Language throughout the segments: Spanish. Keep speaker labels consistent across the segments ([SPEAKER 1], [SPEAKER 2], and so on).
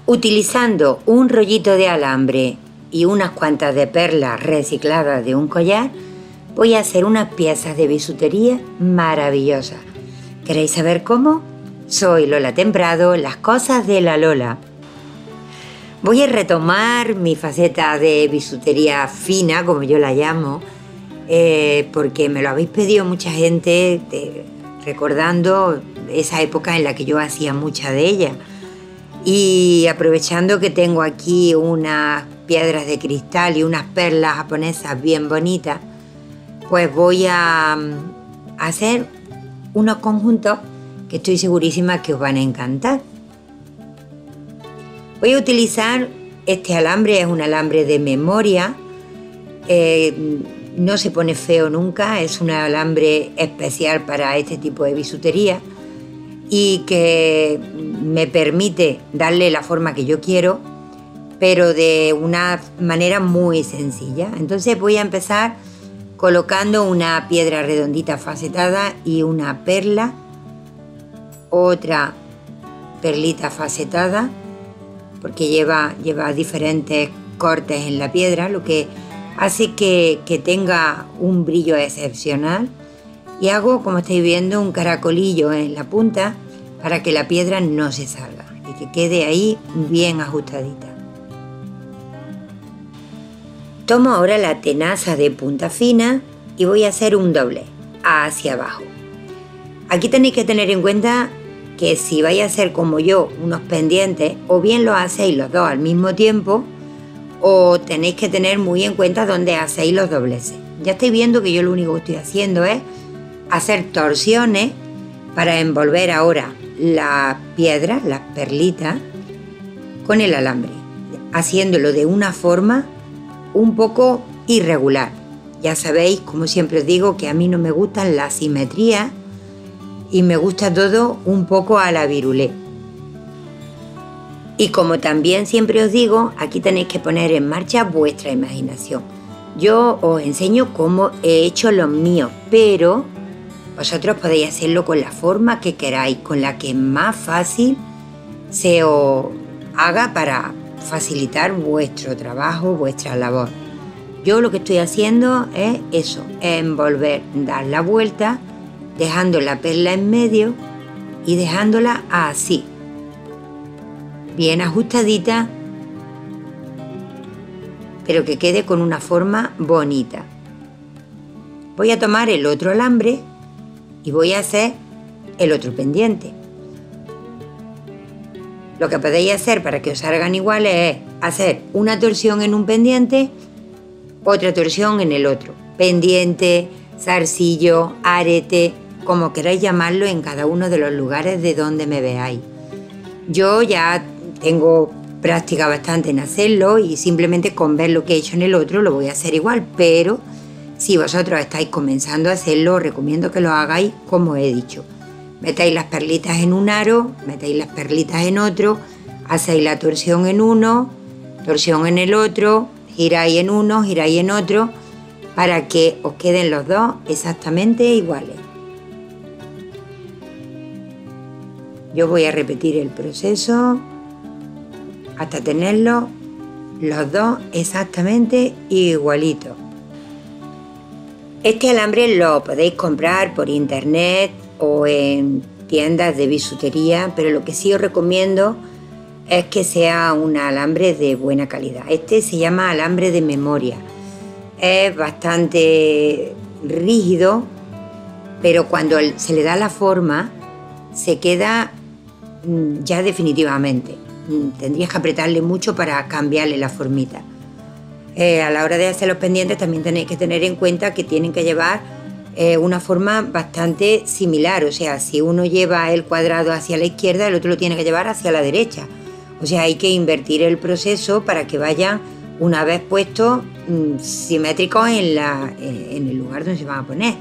[SPEAKER 1] Utilizando un rollito de alambre y unas cuantas de perlas recicladas de un collar, voy a hacer unas piezas de bisutería maravillosas. ¿Queréis saber cómo? Soy Lola Temprado, las cosas de la Lola. Voy a retomar mi faceta de bisutería fina, como yo la llamo, porque me lo habéis pedido mucha gente, recordando esa época en la que yo hacía mucha de ella. Y aprovechando que tengo aquí unas piedras de cristal y unas perlas japonesas bien bonitas, pues voy a hacer unos conjuntos que estoy segurísima que os van a encantar. Voy a utilizar este alambre, es un alambre de memoria, no se pone feo nunca, es un alambre especial para este tipo de bisutería y que me permite darle la forma que yo quiero, pero de una manera muy sencilla. Entonces voy a empezar colocando una piedra redondita facetada y una perla, otra perlita facetada, porque lleva diferentes cortes en la piedra, lo que hace que tenga un brillo excepcional. Y hago, como estáis viendo, un caracolillo en la punta para que la piedra no se salga y que quede ahí bien ajustadita. Tomo ahora la tenaza de punta fina y voy a hacer un doble hacia abajo. Aquí tenéis que tener en cuenta que si vais a hacer como yo unos pendientes, o bien lo hacéis los dos al mismo tiempo, o tenéis que tener muy en cuenta dónde hacéis los dobleces. Ya estáis viendo que yo lo único que estoy haciendo es hacer torsiones para envolver ahora la piedra, las perlitas, con el alambre, haciéndolo de una forma un poco irregular. Ya sabéis, como siempre os digo, que a mí no me gustan las simetrías y me gusta todo un poco a la virulé. Y como también siempre os digo, aquí tenéis que poner en marcha vuestra imaginación. Yo os enseño cómo he hecho los míos, pero vosotros podéis hacerlo con la forma que queráis, con la que más fácil se os haga para facilitar vuestro trabajo, vuestra labor. Yo lo que estoy haciendo es eso, envolver, dar la vuelta, dejando la perla en medio y dejándola así, bien ajustadita, pero que quede con una forma bonita. Voy a tomar el otro alambre y voy a hacer el otro pendiente. Lo que podéis hacer para que os salgan iguales es hacer una torsión en un pendiente, otra torsión en el otro. Pendiente, zarcillo, arete, como queráis llamarlo en cada uno de los lugares de donde me veáis. Yo ya tengo práctica bastante en hacerlo y simplemente con ver lo que he hecho en el otro lo voy a hacer igual, pero si vosotros estáis comenzando a hacerlo, os recomiendo que lo hagáis como he dicho. Metéis las perlitas en un aro, metéis las perlitas en otro, hacéis la torsión en uno, torsión en el otro, giráis en uno, giráis en otro, para que os queden los dos exactamente iguales. Yo voy a repetir el proceso hasta tenerlos los dos exactamente igualitos. Este alambre lo podéis comprar por internet o en tiendas de bisutería, pero lo que sí os recomiendo es que sea un alambre de buena calidad. Este se llama alambre de memoria. Es bastante rígido, pero cuando se le da la forma se queda ya definitivamente. Tendrías que apretarle mucho para cambiarle la formita. A la hora de hacer los pendientes también tenéis que tener en cuenta que tienen que llevar una forma bastante similar. O sea, si uno lleva el cuadrado hacia la izquierda, el otro lo tiene que llevar hacia la derecha. O sea, hay que invertir el proceso para que vayan, una vez puestos, simétricos en el lugar donde se van a poner,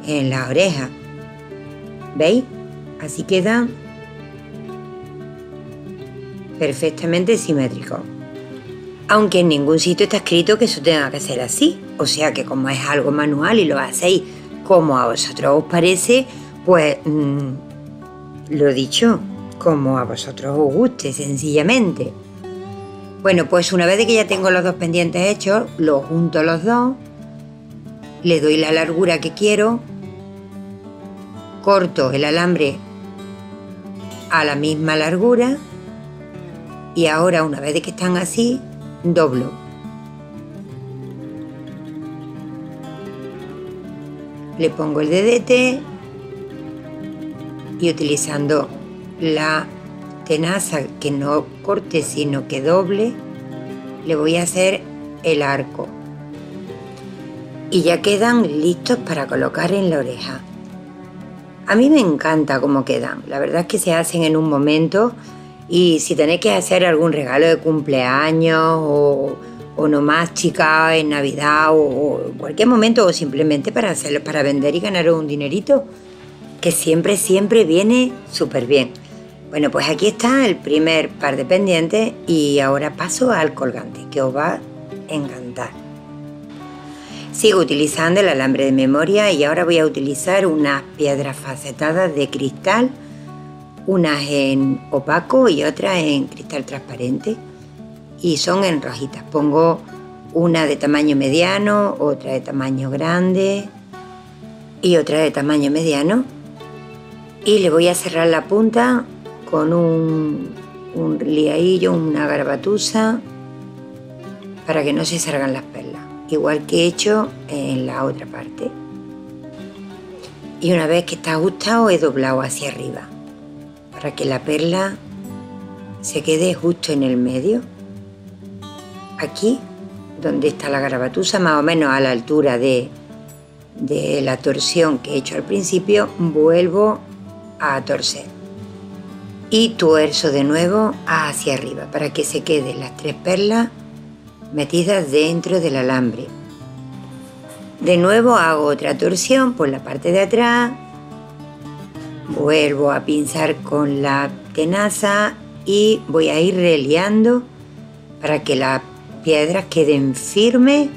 [SPEAKER 1] en la oreja. ¿Veis? Así quedan perfectamente simétricos. Aunque en ningún sitio está escrito que eso tenga que ser así. O sea que como es algo manual y lo hacéis como a vosotros os parece, pues lo dicho, como a vosotros os guste, sencillamente. Bueno, pues una vez que ya tengo los dos pendientes hechos, los junto los dos, le doy la largura que quiero, corto el alambre a la misma largura y ahora, una vez que están así, doblo. Le pongo el dedete y utilizando la tenaza que no corte sino que doble, le voy a hacer el arco. Y ya quedan listos para colocar en la oreja. A mí me encanta cómo quedan. La verdad es que se hacen en un momento y si tenéis que hacer algún regalo de cumpleaños o onomástica en Navidad o en cualquier momento o simplemente para hacerlo, para vender y ganar un dinerito, que siempre viene súper bien. Bueno, pues aquí está el primer par de pendientes y ahora paso al colgante, que os va a encantar. Sigo utilizando el alambre de memoria y ahora voy a utilizar unas piedras facetadas de cristal, unas en opaco y otras en cristal transparente y son en rojitas. Pongo una de tamaño mediano, otra de tamaño grande y otra de tamaño mediano y le voy a cerrar la punta con un liadillo, una garbatusa para que no se salgan las perlas. Igual que he hecho en la otra parte. Y una vez que está ajustado he doblado hacia arriba para que la perla se quede justo en el medio. Aquí donde está la garbatusa, más o menos a la altura de la torsión que he hecho al principio, vuelvo a torcer y tuerzo de nuevo hacia arriba para que se queden las 3 perlas metidas dentro del alambre. De nuevo hago otra torsión por la parte de atrás, vuelvo a pinzar con la tenaza y voy a ir reliando para que las piedras queden firmes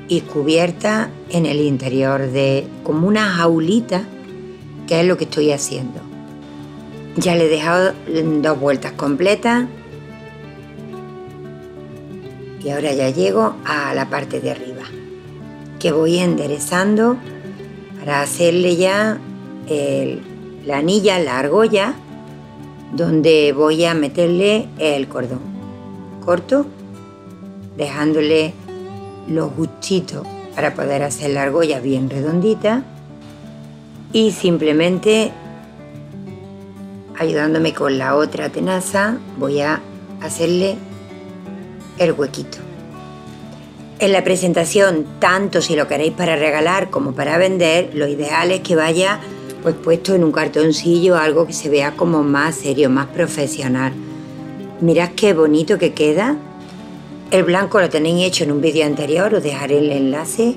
[SPEAKER 1] y cubiertas en el interior de como una jaulita, que es lo que estoy haciendo. Ya le he dejado 2 vueltas completas. Y ahora ya llego a la parte de arriba, que voy enderezando para hacerle ya la anilla, la argolla, donde voy a meterle el cordón. Corto, dejándole lo justito para poder hacer la argolla bien redondita y simplemente ayudándome con la otra tenaza voy a hacerle el huequito. En la presentación, tanto si lo queréis para regalar como para vender, lo ideal es que vaya pues puesto en un cartoncillo, algo que se vea como más serio, más profesional. Mirad qué bonito que queda. El blanco lo tenéis hecho en un vídeo anterior, os dejaré el enlace.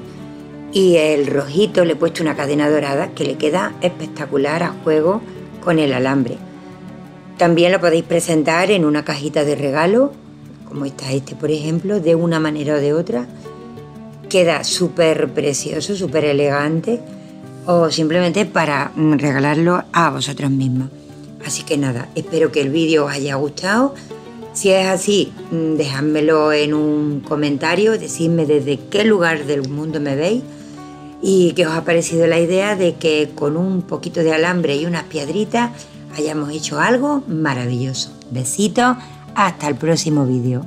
[SPEAKER 1] Y el rojito le he puesto una cadena dorada que le queda espectacular a juego con el alambre. También lo podéis presentar en una cajita de regalo, como está este por ejemplo, de una manera o de otra. Queda súper precioso, súper elegante, o simplemente para regalarlo a vosotros mismos. Así que nada, espero que el vídeo os haya gustado. Si es así, dejádmelo en un comentario, decidme desde qué lugar del mundo me veis y qué os ha parecido la idea de que con un poquito de alambre y unas piedritas hayamos hecho algo maravilloso. Besitos, hasta el próximo vídeo.